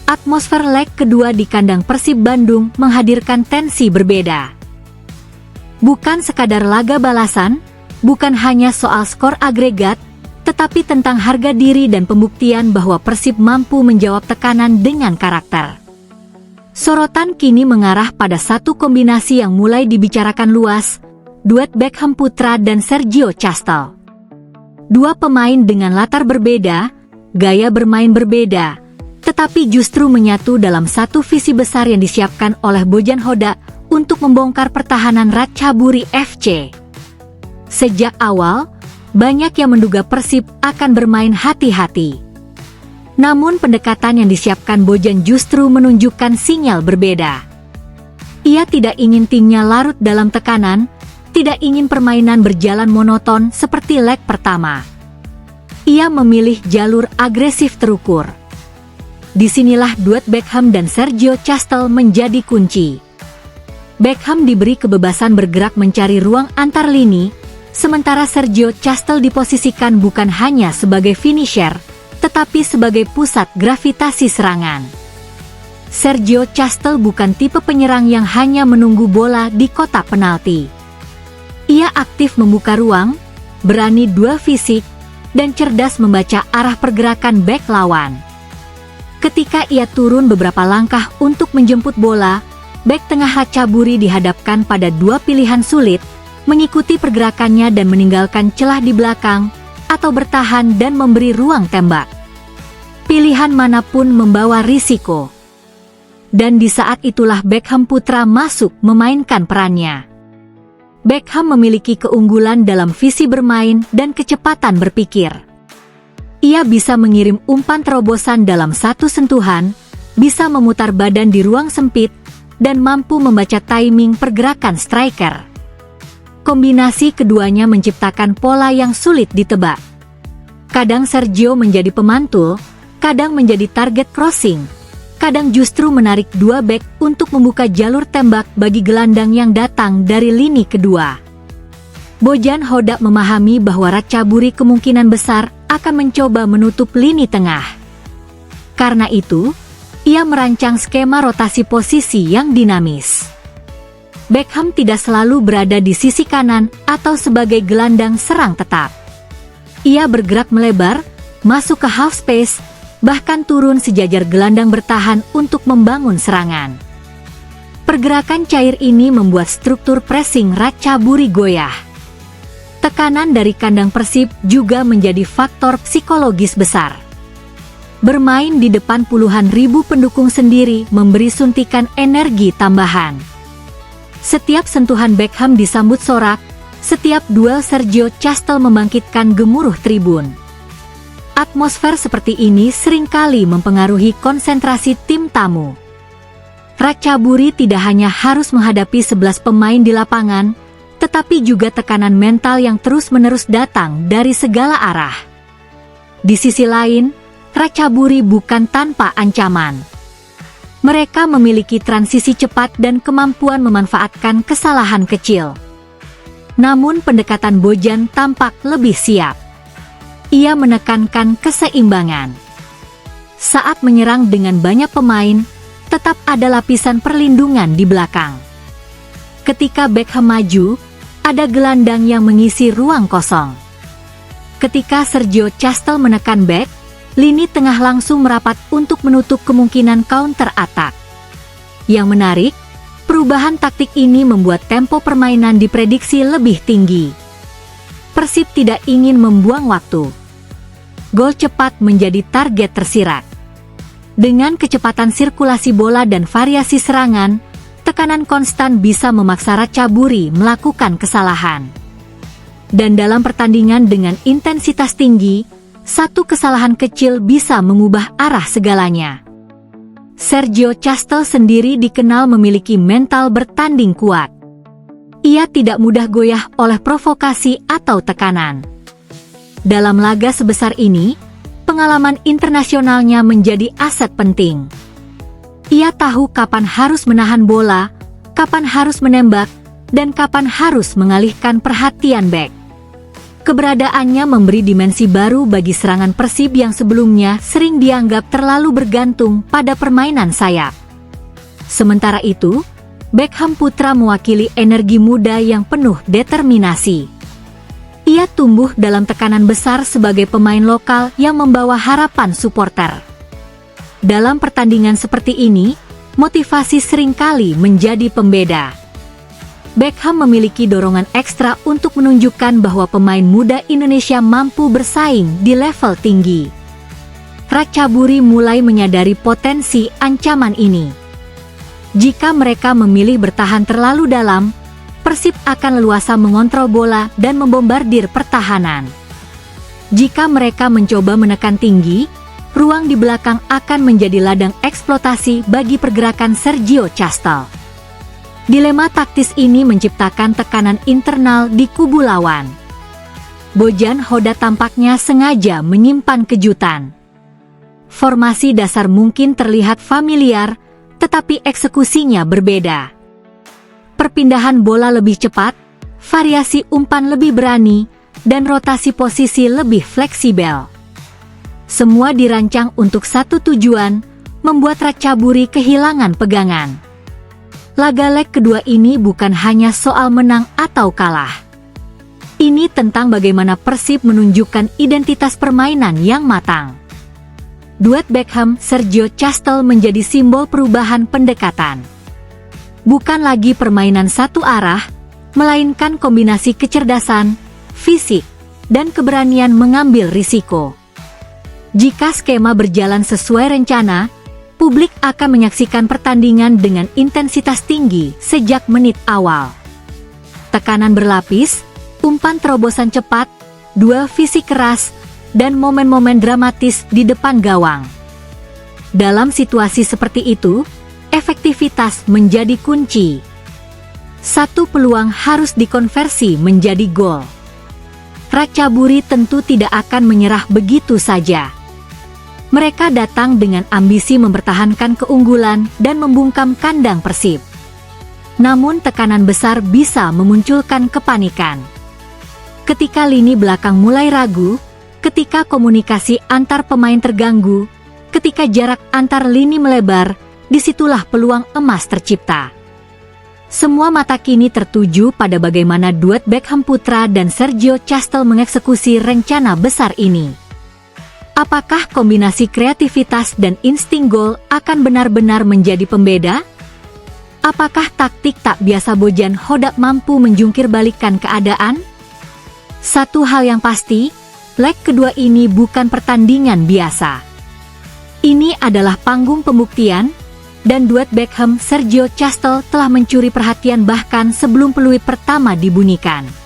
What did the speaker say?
Atmosfer leg kedua di kandang Persib Bandung menghadirkan tensi berbeda. Bukan sekadar laga balasan, bukan hanya soal skor agregat, tetapi tentang harga diri dan pembuktian bahwa Persib mampu menjawab tekanan dengan karakter. Sorotan kini mengarah pada satu kombinasi yang mulai dibicarakan luas, duet Beckham Putra dan Sergio Castel. Dua pemain dengan latar berbeda, gaya bermain berbeda, tetapi justru menyatu dalam satu visi besar yang disiapkan oleh Bojan Hodak untuk membongkar pertahanan Ratchaburi FC. Sejak awal, banyak yang menduga Persib akan bermain hati-hati. Namun pendekatan yang disiapkan Bojan justru menunjukkan sinyal berbeda. Ia tidak ingin timnya larut dalam tekanan, tidak ingin permainan berjalan monoton seperti leg pertama. Ia memilih jalur agresif terukur. Disinilah duet Beckham dan Sergio Castel menjadi kunci. Beckham diberi kebebasan bergerak mencari ruang antar lini, sementara Sergio Castel diposisikan bukan hanya sebagai finisher, tetapi sebagai pusat gravitasi serangan. Sergio Castel bukan tipe penyerang yang hanya menunggu bola di kotak penalti. Ia aktif membuka ruang, berani duel fisik, dan cerdas membaca arah pergerakan bek lawan. Ketika ia turun beberapa langkah untuk menjemput bola, bek tengah Ratchaburi dihadapkan pada dua pilihan sulit, mengikuti pergerakannya dan meninggalkan celah di belakang, atau bertahan dan memberi ruang tembak. Pilihan manapun membawa risiko. Dan di saat itulah Beckham Putra masuk memainkan perannya. Beckham memiliki keunggulan dalam visi bermain dan kecepatan berpikir. Ia bisa mengirim umpan terobosan dalam satu sentuhan, bisa memutar badan di ruang sempit, dan mampu membaca timing pergerakan striker. Kombinasi keduanya menciptakan pola yang sulit ditebak. Kadang Sergio menjadi pemantul, kadang menjadi target crossing, kadang justru menarik dua bek untuk membuka jalur tembak bagi gelandang yang datang dari lini kedua. Bojan Hodak memahami bahwa Ratchaburi kemungkinan besar akan mencoba menutup lini tengah. Karena itu, ia merancang skema rotasi posisi yang dinamis. Beckham tidak selalu berada di sisi kanan atau sebagai gelandang serang tetap. Ia bergerak melebar, masuk ke half space, bahkan turun sejajar gelandang bertahan untuk membangun serangan. Pergerakan cair ini membuat struktur pressing Ratchaburi goyah. Tekanan dari kandang Persib juga menjadi faktor psikologis besar. Bermain di depan puluhan ribu pendukung sendiri memberi suntikan energi tambahan. Setiap sentuhan Beckham disambut sorak, setiap duel Sergio Castel membangkitkan gemuruh tribun. Atmosfer seperti ini seringkali mempengaruhi konsentrasi tim tamu. Ratchaburi tidak hanya harus menghadapi 11 pemain di lapangan, tetapi juga tekanan mental yang terus-menerus datang dari segala arah. Di sisi lain, Ratchaburi bukan tanpa ancaman. Mereka memiliki transisi cepat dan kemampuan memanfaatkan kesalahan kecil. Namun pendekatan Bojan tampak lebih siap. Ia menekankan keseimbangan. Saat menyerang dengan banyak pemain, tetap ada lapisan perlindungan di belakang. Ketika Beckham maju, ada gelandang yang mengisi ruang kosong. Ketika Sergio Castel menekan bek, lini tengah langsung merapat untuk menutup kemungkinan counter attack. Yang menarik, perubahan taktik ini membuat tempo permainan diprediksi lebih tinggi. Persib tidak ingin membuang waktu. Gol cepat menjadi target tersirat. Dengan kecepatan sirkulasi bola dan variasi serangan, tekanan konstan bisa memaksa Ratchaburi melakukan kesalahan. Dan dalam pertandingan dengan intensitas tinggi, satu kesalahan kecil bisa mengubah arah segalanya. Sergio Castel sendiri dikenal memiliki mental bertanding kuat. Ia tidak mudah goyah oleh provokasi atau tekanan. Dalam laga sebesar ini, pengalaman internasionalnya menjadi aset penting. Ia tahu kapan harus menahan bola, kapan harus menembak, dan kapan harus mengalihkan perhatian bek. Keberadaannya memberi dimensi baru bagi serangan Persib yang sebelumnya sering dianggap terlalu bergantung pada permainan sayap. Sementara itu, Beckham Putra mewakili energi muda yang penuh determinasi. Ia tumbuh dalam tekanan besar sebagai pemain lokal yang membawa harapan supporter. Dalam pertandingan seperti ini, motivasi seringkali menjadi pembeda. Beckham memiliki dorongan ekstra untuk menunjukkan bahwa pemain muda Indonesia mampu bersaing di level tinggi. Ratchaburi mulai menyadari potensi ancaman ini. Jika mereka memilih bertahan terlalu dalam, Persib akan leluasa mengontrol bola dan membombardir pertahanan. Jika mereka mencoba menekan tinggi, ruang di belakang akan menjadi ladang eksploitasi bagi pergerakan Sergio Castel. Dilema taktis ini menciptakan tekanan internal di kubu lawan. Bojan Hoda tampaknya sengaja menyimpan kejutan. Formasi dasar mungkin terlihat familiar, tetapi eksekusinya berbeda. Perpindahan bola lebih cepat, variasi umpan lebih berani, dan rotasi posisi lebih fleksibel. Semua dirancang untuk satu tujuan, membuat Ratchaburi kehilangan pegangan. Laga leg kedua ini bukan hanya soal menang atau kalah. Ini tentang bagaimana Persib menunjukkan identitas permainan yang matang. Duet Beckham-Sergio Castel menjadi simbol perubahan pendekatan. Bukan lagi permainan satu arah, melainkan kombinasi kecerdasan, fisik, dan keberanian mengambil risiko. Jika skema berjalan sesuai rencana, publik akan menyaksikan pertandingan dengan intensitas tinggi sejak menit awal. Tekanan berlapis, umpan terobosan cepat, duel fisik keras, dan momen-momen dramatis di depan gawang. Dalam situasi seperti itu, efektivitas menjadi kunci. Satu peluang harus dikonversi menjadi gol. Ratchaburi tentu tidak akan menyerah begitu saja. Mereka datang dengan ambisi mempertahankan keunggulan dan membungkam kandang Persib. Namun tekanan besar bisa memunculkan kepanikan. Ketika lini belakang mulai ragu, ketika komunikasi antar pemain terganggu, ketika jarak antar lini melebar, disitulah peluang emas tercipta. Semua mata kini tertuju pada bagaimana duet Beckham Putra dan Sergio Castel mengeksekusi rencana besar ini. Apakah kombinasi kreativitas dan insting gol akan benar-benar menjadi pembeda? Apakah taktik tak biasa Bojan Hoda mampu menjungkir balikan keadaan? Satu hal yang pasti, leg kedua ini bukan pertandingan biasa. Ini adalah panggung pembuktian, dan duet Beckham-Sergio Castel telah mencuri perhatian bahkan sebelum peluit pertama dibunyikan.